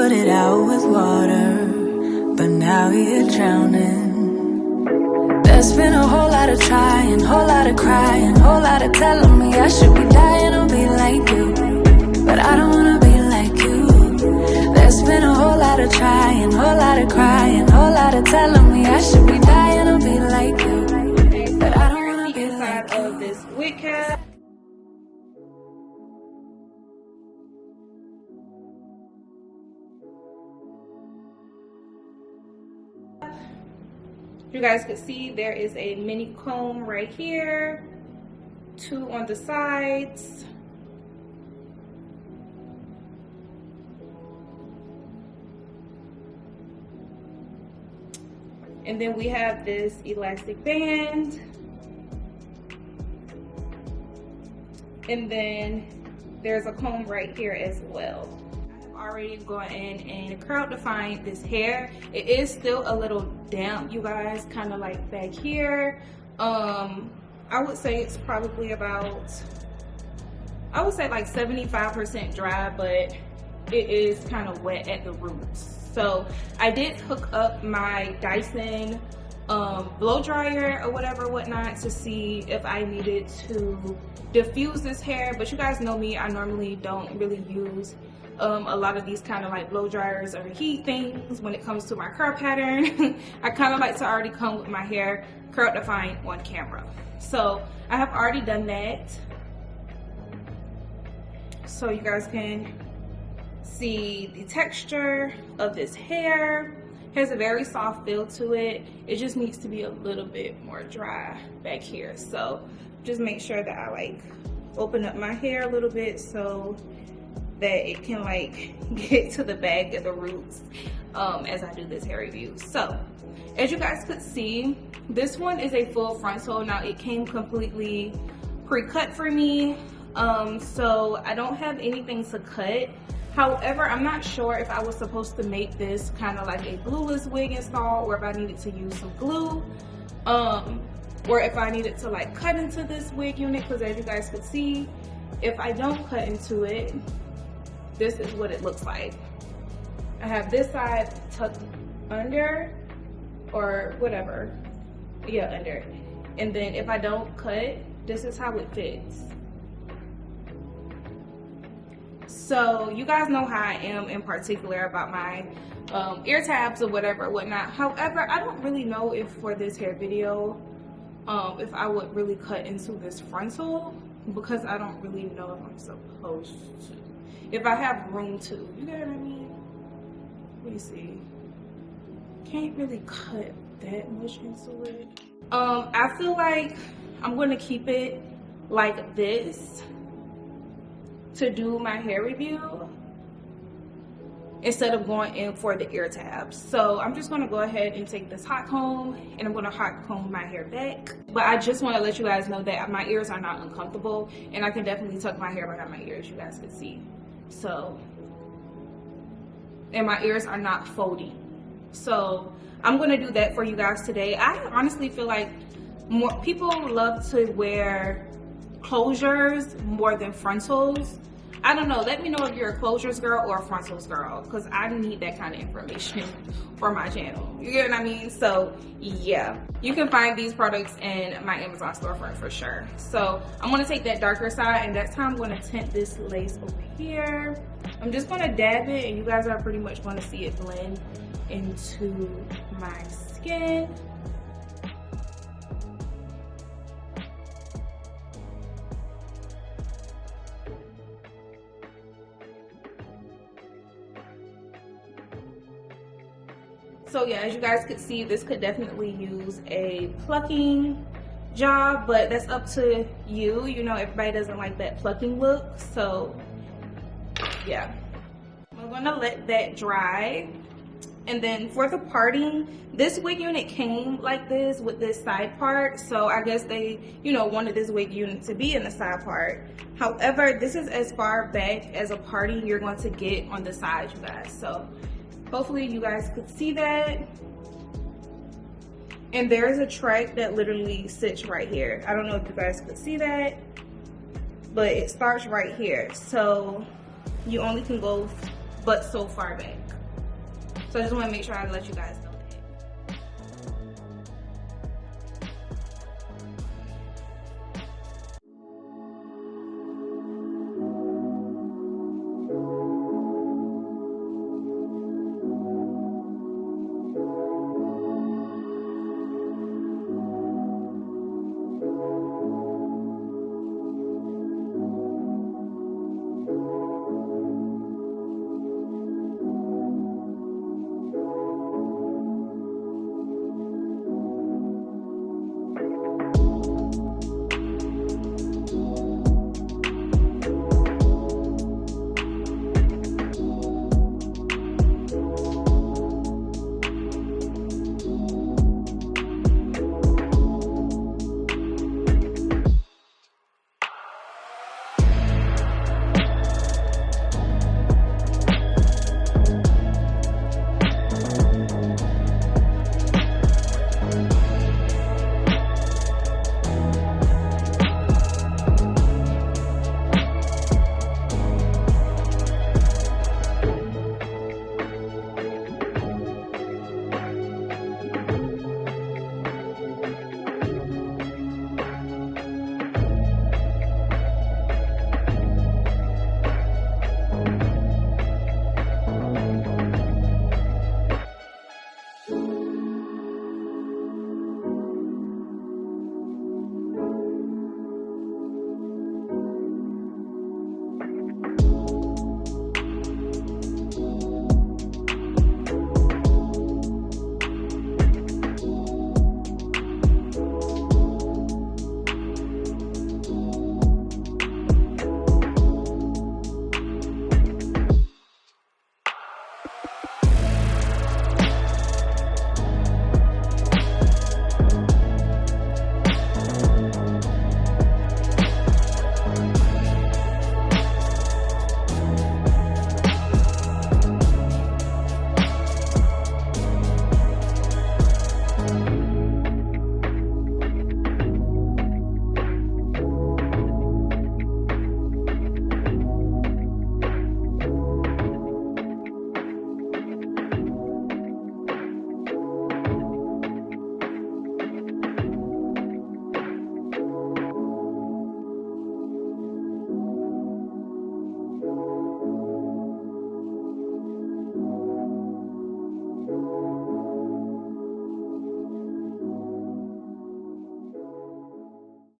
started out with water, but now you're drowning. There's been a whole lot of trying, whole lot of crying, whole lot of telling me I should be dying or be like you, but I don't wanna be like you. There's been a whole lot of trying, whole lot of crying, whole lot of telling me I should be dying or be like you, but I don't wanna be like you. Of this wig cap. You guys could see there is a mini comb right here, 2 on the sides. And then we have this elastic band. And then there's a comb right here as well. I've already gone in and curl defined this hair. It is still a little damp, you guys, kind of like back here. I would say it's probably about, I would say like 75% dry, but it is kind of wet at the roots. So I did hook up my Dyson blow dryer or whatnot to see if I needed to diffuse this hair, but you guys know me, I normally don't really use a lot of these kind of like blow dryers or heat things when it comes to my curl pattern. I kind of like to already come with my hair curl defined on camera. So I have already done that, so you guys can see the texture of this hair. It has a very soft feel to it. It just needs to be a little bit more dry back here. So just make sure that I like open up my hair a little bit so that it can like get to the bag of the roots as I do this hair review. So as you guys could see, this one is a full frontal. Now it came completely pre-cut for me, so I don't have anything to cut. However, I'm not sure if I was supposed to make this kind of like a glueless wig install, or if I needed to use some glue, or if I needed to like cut into this wig unit, because as you guys could see, if I don't cut into it, this is what it looks like. I have this side tucked under, or whatever, yeah, under. And then if I don't cut, this is how it fits. So you guys know how I am in particular about my ear tabs or whatnot. However, I don't really know if for this hair video, if I would really cut into this frontal, because I don't really know if I'm supposed to. If I have room to, you get what I mean? Let me see. Can't really cut that much into it. I feel like I'm gonna keep it like this to do my hair review instead of going in for the ear tabs. So I'm just gonna go ahead and take this hot comb and I'm gonna hot comb my hair back. But I just wanna let you guys know that my ears are not uncomfortable, and I can definitely tuck my hair behind my ears, you guys can see. So, and my ears are not folding. So I'm gonna do that for you guys today. I honestly feel like more people love to wear closures more than frontals. I don't know, let me know if you're a closures girl or a frontals girl, because I need that kind of information for my channel, you get what I mean? So yeah, you can find these products in my Amazon storefront for sure. So I'm going to take that darker side, and that's how I'm going to tint this lace over here. I'm just going to dab it, and you guys are pretty much going to see it blend into my skin. So yeah, as you guys could see, this could definitely use a plucking job, but that's up to you. You know, everybody doesn't like that plucking look. So yeah, I'm gonna let that dry. And then for the parting, this wig unit came like this with this side part. So I guess they, you know, wanted this wig unit to be in the side part. However, this is as far back as a parting you're going to get on the side, you guys. So hopefully you guys could see that. And there's a track that literally sits right here. I don't know if you guys could see that, but it starts right here. So you only can go but so far back. So I just want to make sure I let you guys